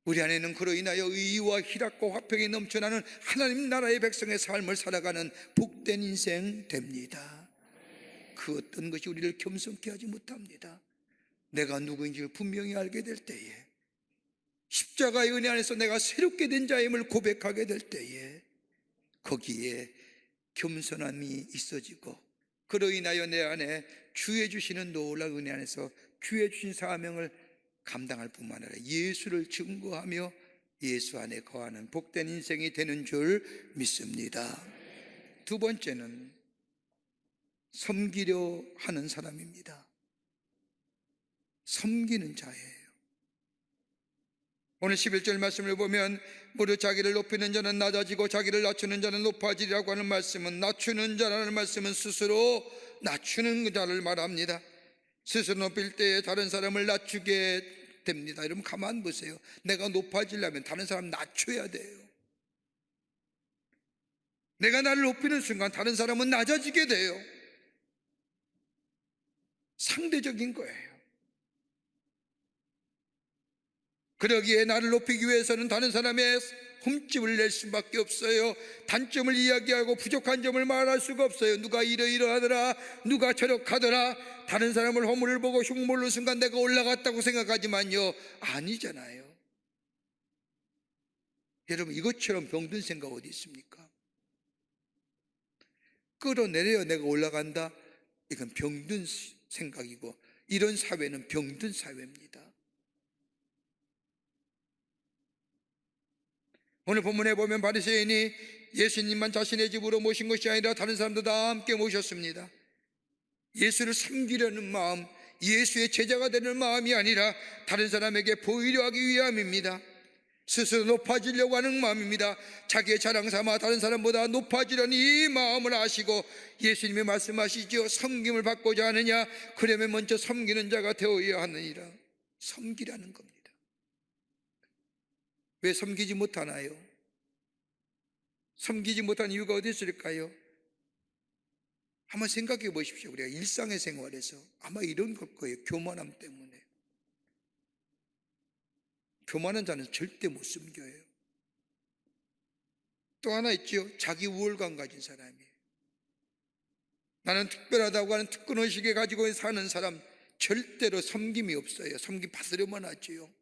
우리 안에는 그로 인하여 의와 희락과 화평이 넘쳐나는 하나님 나라의 백성의 삶을 살아가는 복된 인생 됩니다. 그 어떤 것이 우리를 겸손케 하지 못합니다. 내가 누구인지를 분명히 알게 될 때에, 십자가의 은혜 안에서 내가 새롭게 된 자임을 고백하게 될 때에 거기에 겸손함이 있어지고, 그로 인하여 내 안에 주의 주시는 놀라운 은혜 안에서 주의 주신 사명을 감당할 뿐만 아니라 예수를 증거하며 예수 안에 거하는 복된 인생이 되는 줄 믿습니다. 두 번째는 섬기려 하는 사람입니다. 섬기는 자예요. 오늘 11절 말씀을 보면 무릇 자기를 높이는 자는 낮아지고 자기를 낮추는 자는 높아지리라고 하는 말씀은, 낮추는 자라는 말씀은 스스로 낮추는 자를 말합니다. 스스로 높일 때에 다른 사람을 낮추게 됩니다. 여러분 가만 보세요. 내가 높아지려면 다른 사람 낮춰야 돼요. 내가 나를 높이는 순간 다른 사람은 낮아지게 돼요. 상대적인 거예요. 그러기에 나를 높이기 위해서는 다른 사람의 흠집을 낼 수밖에 없어요. 단점을 이야기하고 부족한 점을 말할 수가 없어요. 누가 이러이러하더라, 누가 저렇하더라. 다른 사람을 허물을 보고 흉물을 순간 내가 올라갔다고 생각하지만요, 아니잖아요. 여러분, 이것처럼 병든 생각 어디 있습니까? 끌어내려야 내가 올라간다, 이건 병든 생각이고, 이런 사회는 병든 사회입니다. 오늘 본문에 보면 바리새인이 예수님만 자신의 집으로 모신 것이 아니라 다른 사람도 다 함께 모셨습니다. 예수를 섬기려는 마음, 예수의 제자가 되는 마음이 아니라 다른 사람에게 보이려 하기 위함입니다. 스스로 높아지려고 하는 마음입니다. 자기의 자랑 삼아 다른 사람보다 높아지려는 이 마음을 아시고 예수님이 말씀하시죠. 섬김을 받고자 하느냐? 그러면 먼저 섬기는 자가 되어야 하느니라. 섬기라는 겁니다. 왜 섬기지 못하나요? 섬기지 못한 이유가 어디 있을까요? 한번 생각해 보십시오. 우리가 일상의 생활에서 아마 이런 걸 거예요. 교만함 때문에. 교만한 자는 절대 못 섬겨요. 또 하나 있죠. 자기 우월감 가진 사람이에요. 나는 특별하다고 하는 특권의식에 가지고 사는 사람, 절대로 섬김이 없어요. 섬김 받으려만 하지요.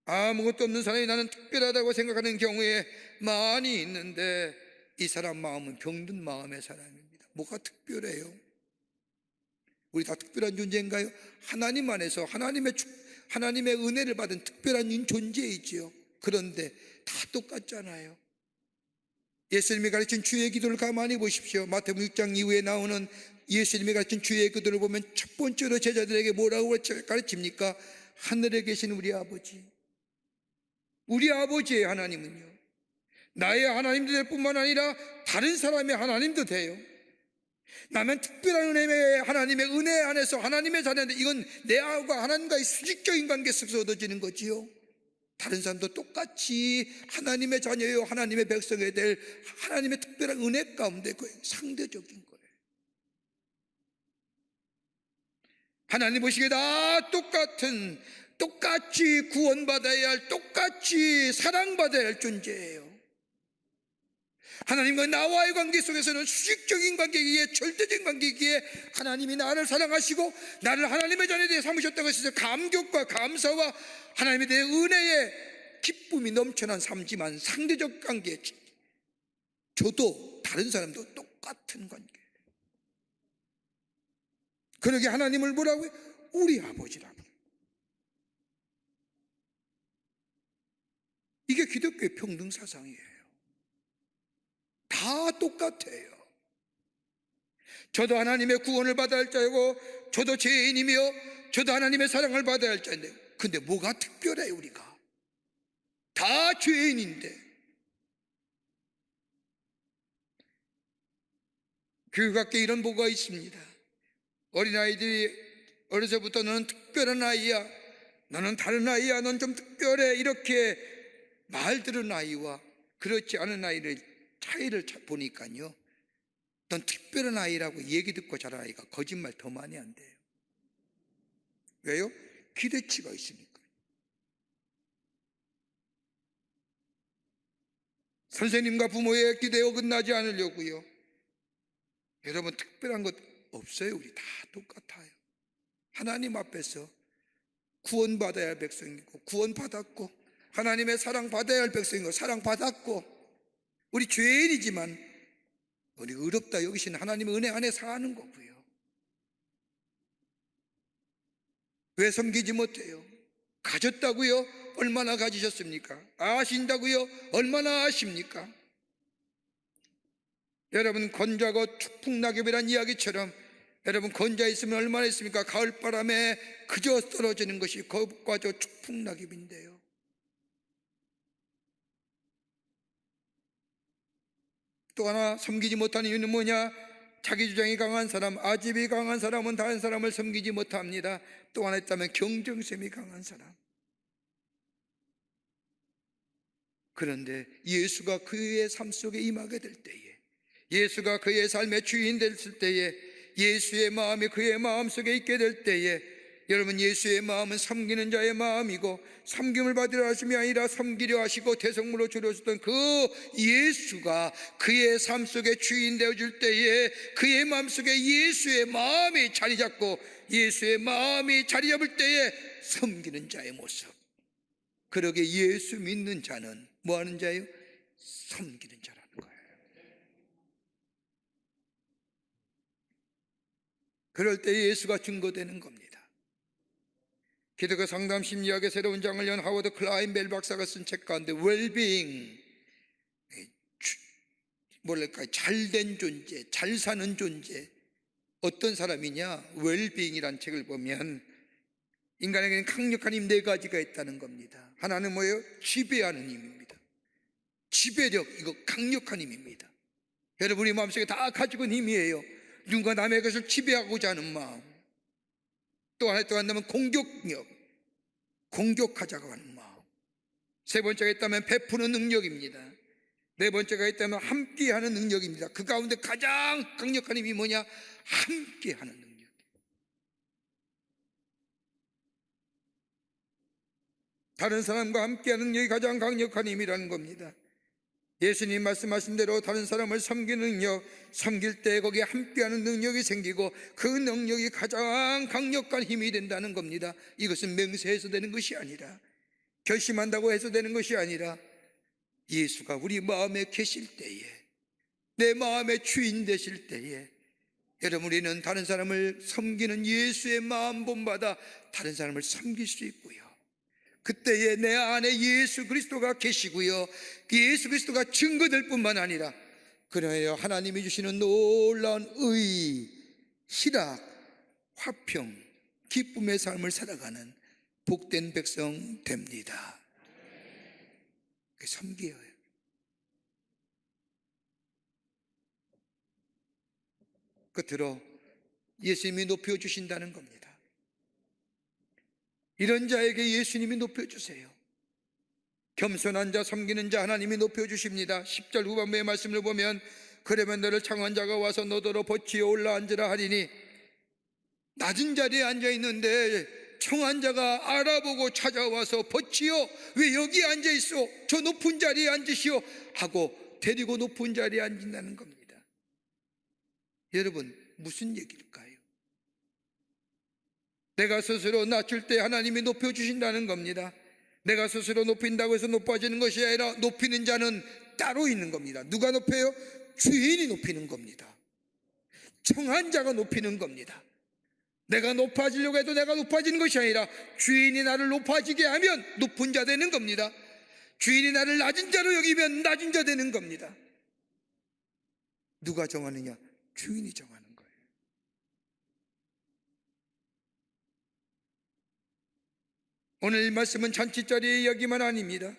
아무것도 없는 사람이 나는 특별하다고 생각하는 경우에 많이 있는데, 이 사람 마음은 병든 마음의 사람입니다. 뭐가 특별해요? 우리 다 특별한 존재인가요? 하나님 안에서 하나님의 은혜를 받은 특별한 존재이지요. 그런데 다 똑같잖아요. 예수님이 가르친 주의 기도를 가만히 보십시오. 마태복음 6장 이후에 나오는 예수님이 가르친 주의 기도를 보면 첫 번째로 제자들에게 뭐라고 가르칩니까? 하늘에 계신 우리 아버지, 우리 아버지의 하나님은요, 나의 하나님도 될 뿐만 아니라 다른 사람의 하나님도 돼요. 나면 특별한 하나님의 은혜 안에서 하나님의 자녀인데, 이건 내가 하나님과의 수직적인 관계 속에서 얻어지는 거지요. 다른 사람도 똑같이 하나님의 자녀요, 하나님의 백성이 될 하나님의 특별한 은혜 가운데 그 상대적인 거예요. 하나님 보시기에 다 똑같이 구원받아야 할, 똑같이 사랑받아야 할 존재예요. 하나님과 나와의 관계 속에서는 수직적인 관계이기에, 절대적인 관계이기에 하나님이 나를 사랑하시고 나를 하나님의 자녀에 대해 삼으셨다고 해서 감격과 감사와 하나님에 대해 은혜의 기쁨이 넘쳐난 삶지만, 상대적 관계, 저도 다른 사람도 똑같은 관계. 그러게 하나님을 뭐라고요? 우리 아버지라고. 이게 기독교의 평등 사상이에요. 다 똑같아요. 저도 하나님의 구원을 받아야 할 자이고, 저도 죄인이며, 저도 하나님의 사랑을 받아야 할 자인데, 근데 뭐가 특별해요? 우리가 다 죄인인데. 교회 밖에 이런 보고가 있습니다. 어린아이들이 어려서부터 너는 특별한 아이야, 너는 다른 아이야, 넌 좀 특별해, 이렇게 말 들은 아이와 그렇지 않은 아이를 차이를 보니까요, 넌 특별한 아이라고 얘기 듣고 자란 아이가 거짓말 더 많이 한대요. 왜요? 기대치가 있으니까. 선생님과 부모의 기대에 어긋나지 않으려고요. 여러분, 특별한 것 없어요. 우리 다 똑같아요. 하나님 앞에서 구원받아야 할 백성이고 구원받았고, 하나님의 사랑받아야 할 백성이고 사랑받았고, 우리 죄인이지만 우리 의롭다 여기시는 하나님의 은혜 안에 사는 거고요. 왜 섬기지 못해요? 가졌다고요? 얼마나 가지셨습니까? 아신다고요? 얼마나 아십니까? 여러분, 건조하고 축풍낙엽이란 이야기처럼, 여러분 건자 있으면 얼마나 있습니까? 가을바람에 그저 떨어지는 것이 겁과 저 축풍낙엽인데요. 또 하나 섬기지 못하는 이유는 뭐냐? 자기 주장이 강한 사람, 아집이 강한 사람은 다른 사람을 섬기지 못합니다. 또 하나 있다면 경쟁심이 강한 사람. 그런데 예수가 그의 삶 속에 임하게 될 때에, 예수가 그의 삶의 주인 됐을 때에, 예수의 마음이 그의 마음 속에 있게 될 때에, 여러분, 예수의 마음은 섬기는 자의 마음이고, 섬김을 받으려 하심이 아니라 섬기려 하시고 대성물로 주려주던 그 예수가 그의 삶 속에 주인 되어줄 때에, 그의 마음 속에 예수의 마음이 자리 잡고 예수의 마음이 자리 잡을 때에 섬기는 자의 모습. 그러게 예수 믿는 자는 뭐 하는 자예요? 섬기는 자라는 거예요. 그럴 때 예수가 증거되는 겁니다. 기독교 상담 심리학의 새로운 장을 연 하워드 클라인벨 박사가 쓴 책 가운데 웰빙, 뭐랄까, 잘된 존재, 잘 사는 존재, 어떤 사람이냐? 웰빙이란 책을 보면 인간에게는 강력한 힘 4가지가 있다는 겁니다. 하나는 뭐예요? 지배하는 힘입니다. 지배력, 이거 강력한 힘입니다. 여러분이 마음속에 다 가지고 있는 힘이에요. 누군가 남의 것을 지배하고자 하는 마음. 또 하나 한다면 공격력, 공격하자고 하는 마음. 세 번째가 있다면 베푸는 능력입니다. 네 번째가 있다면 함께하는 능력입니다. 그 가운데 가장 강력한 힘이 뭐냐? 함께하는 능력. 다른 사람과 함께하는 능력이 가장 강력한 힘이라는 겁니다. 예수님 말씀하신 대로 다른 사람을 섬기는 능력, 섬길 때 거기에 함께하는 능력이 생기고 그 능력이 가장 강력한 힘이 된다는 겁니다. 이것은 맹세해서 되는 것이 아니라, 결심한다고 해서 되는 것이 아니라, 예수가 우리 마음에 계실 때에, 내 마음의 주인 되실 때에, 여러분, 우리는 다른 사람을 섬기는 예수의 마음 본받아 다른 사람을 섬길 수 있고요, 그때에 내 안에 예수 그리스도가 계시고요, 예수 그리스도가 증거될 뿐만 아니라 그래야 하나님이 주시는 놀라운 의, 희락, 화평, 기쁨의 삶을 살아가는 복된 백성 됩니다. 섬겨요. 끝으로 예수님이 높여주신다는 겁니다. 이런 자에게 예수님이 높여주세요. 겸손한 자, 섬기는 자 하나님이 높여주십니다. 10절 후반부의 말씀을 보면, 그러면 너를 창한 자가 와서 너더러 버치어 올라앉으라 하리니, 낮은 자리에 앉아있는데 청한 자가 알아보고 찾아와서 버치어 왜 여기 앉아있어? 저 높은 자리에 앉으시오 하고 데리고 높은 자리에 앉는다는 겁니다. 여러분, 무슨 얘기일까요? 내가 스스로 낮출 때 하나님이 높여주신다는 겁니다. 내가 스스로 높인다고 해서 높아지는 것이 아니라 높이는 자는 따로 있는 겁니다. 누가 높여요? 주인이 높이는 겁니다. 청한 자가 높이는 겁니다. 내가 높아지려고 해도 내가 높아지는 것이 아니라 주인이 나를 높아지게 하면 높은 자 되는 겁니다. 주인이 나를 낮은 자로 여기면 낮은 자 되는 겁니다. 누가 정하느냐? 주인이 정하는 거예요. 오늘 이 말씀은 잔치자리의 이야기만 아닙니다.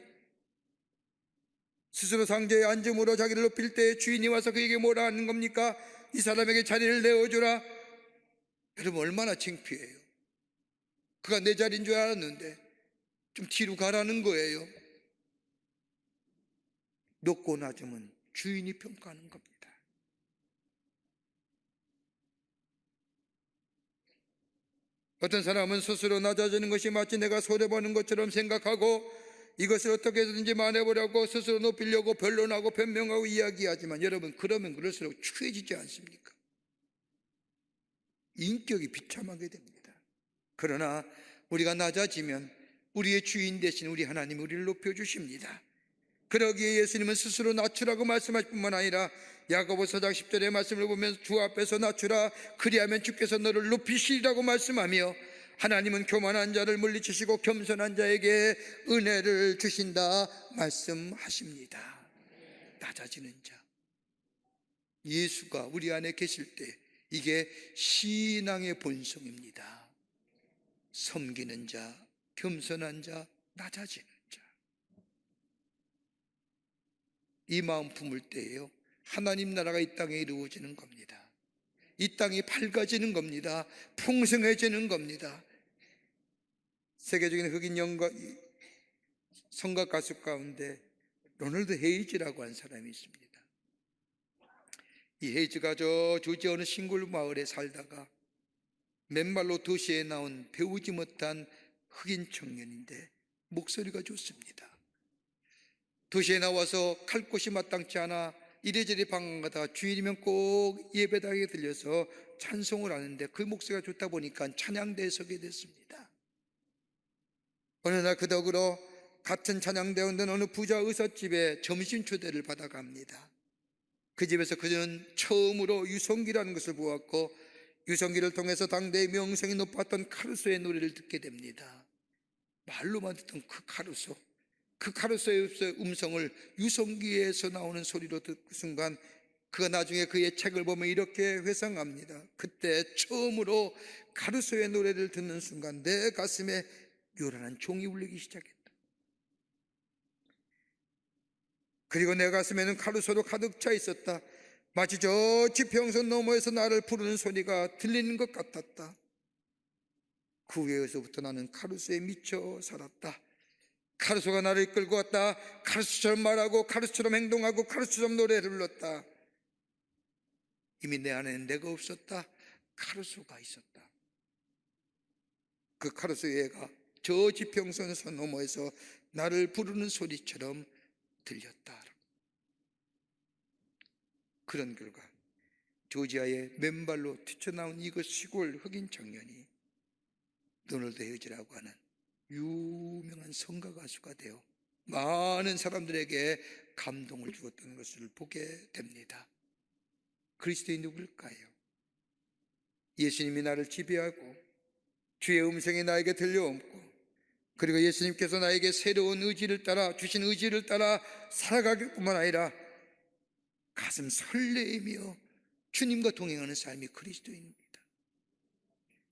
스스로 상자에 앉음으로 자기를 높일 때 주인이 와서 그에게 뭐라 하는 겁니까? 이 사람에게 자리를 내어주라. 여러분, 얼마나 창피해요. 그가 내 자리인 줄 알았는데 좀 뒤로 가라는 거예요. 높고 낮음은 주인이 평가하는 겁니다. 어떤 사람은 스스로 낮아지는 것이 마치 내가 손해보는 것처럼 생각하고 이것을 어떻게 해서든지 만회보려고 스스로 높이려고 변론하고 변명하고 이야기하지만, 여러분, 그러면 그럴수록 추해지지 않습니까? 인격이 비참하게 됩니다. 그러나 우리가 낮아지면 우리의 주인 되신 우리 하나님이 우리를 높여주십니다. 그러기에 예수님은 스스로 낮추라고 말씀하실 뿐만 아니라 야고보서 4장 10절의 말씀을 보면 주 앞에서 낮추라, 그리하면 주께서 너를 높이시리라고 말씀하며, 하나님은 교만한 자를 물리치시고 겸손한 자에게 은혜를 주신다 말씀하십니다. 낮아지는 자, 예수가 우리 안에 계실 때 이게 신앙의 본성입니다. 섬기는 자, 겸손한 자, 낮아지는 자. 이 마음 품을 때에요, 하나님 나라가 이 땅에 이루어지는 겁니다. 이 땅이 밝아지는 겁니다. 풍성해지는 겁니다. 세계적인 흑인 성악 가수 가운데 로널드 헤이즈라고 하는 사람이 있습니다. 이 헤이즈가 저 조지 어느 시골 마을에 살다가 맨발로 도시에 나온 배우지 못한 흑인 청년인데 목소리가 좋습니다. 도시에 나와서 갈 곳이 마땅치 않아 이래저래 방황하다 주일이면 꼭 예배당에 들려서 찬송을 하는데 그 목소리가 좋다 보니까 찬양대에 서게 됐습니다. 어느 날 그 덕으로 같은 찬양대에 있는 어느 부자 의사집에 점심 초대를 받아갑니다. 그 집에서 그는 처음으로 유성기라는 것을 보았고, 유성기를 통해서 당대의 명성이 높았던 카루소의 노래를 듣게 됩니다. 말로만 듣던 그 카루소의 음성을 유성기에서 나오는 소리로 듣는 순간, 그가 나중에 그의 책을 보면 이렇게 회상합니다. 그때 처음으로 카루소의 노래를 듣는 순간 내 가슴에 요란한 종이 울리기 시작했다. 그리고 내 가슴에는 카루소로 가득 차 있었다. 마치 저 지평선 너머에서 나를 부르는 소리가 들리는 것 같았다. 그 후에서부터 나는 카루소에 미쳐 살았다. 카루소가 나를 이끌고 왔다. 카루소처럼 말하고 카루소처럼 행동하고 카루소처럼 노래를 불렀다. 이미 내 안에는 내가 없었다. 카루소가 있었다. 그 카루소의 애가 저 지평선 너머에서 나를 부르는 소리처럼 들렸다. 그런 결과 조지아의 맨발로 뛰쳐나온 이그 시골 흑인 청년이 도널드 헤이즈라고 하는 유명한 성가 가수가 되어 많은 사람들에게 감동을 주었던 것을 보게 됩니다. 그리스도인이 누굴까요? 예수님이 나를 지배하고 주의 음성이 나에게 들려옴고 그리고 예수님께서 나에게 새로운 의지를 따라 주신 의지를 따라 살아가겠뿐만 아니라 가슴 설레이며 주님과 동행하는 삶이 그리스도인입니다.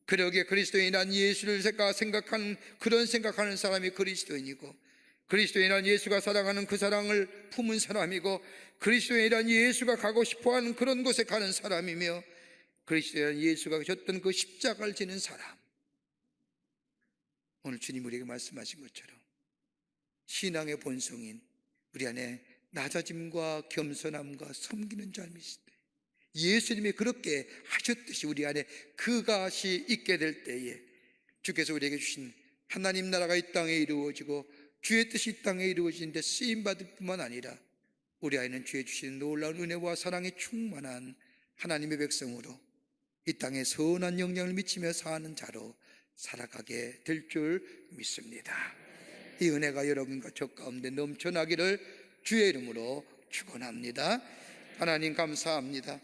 그러기에 그리스도인이란 예수를 생각하는 사람이 그리스도인이고, 그리스도인이란 예수가 사랑하는 그 사랑을 품은 사람이고, 그리스도인이란 예수가 가고 싶어하는 그런 곳에 가는 사람이며, 그리스도인이란 예수가 졌던 그 십자가를 지는 사람. 오늘 주님 우리에게 말씀하신 것처럼 신앙의 본성인 우리 안에 낮아짐과 겸손함과 섬기는 삶이 있을 때, 예수님이 그렇게 하셨듯이 우리 안에 그것이 있게 될 때에 주께서 우리에게 주신 하나님 나라가 이 땅에 이루어지고 주의 뜻이 이 땅에 이루어지는데 쓰임받을 뿐만 아니라 우리 안에는 주의 주신 놀라운 은혜와 사랑이 충만한 하나님의 백성으로 이 땅에 선한 영향을 미치며 사는 자로 살아가게 될 줄 믿습니다. 이 은혜가 여러분과 저 가운데 넘쳐나기를 주의 이름으로 축원합니다. 하나님 감사합니다.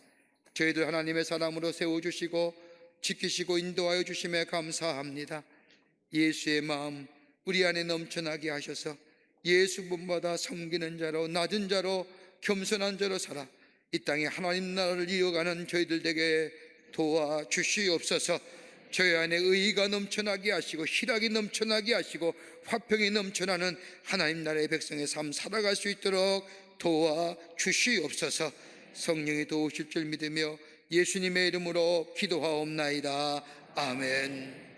저희들 하나님의 사람으로 세워주시고 지키시고 인도하여 주심에 감사합니다. 예수의 마음 우리 안에 넘쳐나게 하셔서 예수 본받아 섬기는 자로, 낮은 자로, 겸손한 자로 살아 이 땅에 하나님 나라를 이어가는 저희들 되게 도와주시옵소서. 저희 안에 의의가 넘쳐나게 하시고 희락이 넘쳐나게 하시고 화평이 넘쳐나는 하나님 나라의 백성의 삶 살아갈 수 있도록 도와주시옵소서. 성령이 도우실 줄 믿으며 예수님의 이름으로 기도하옵나이다. 아멘.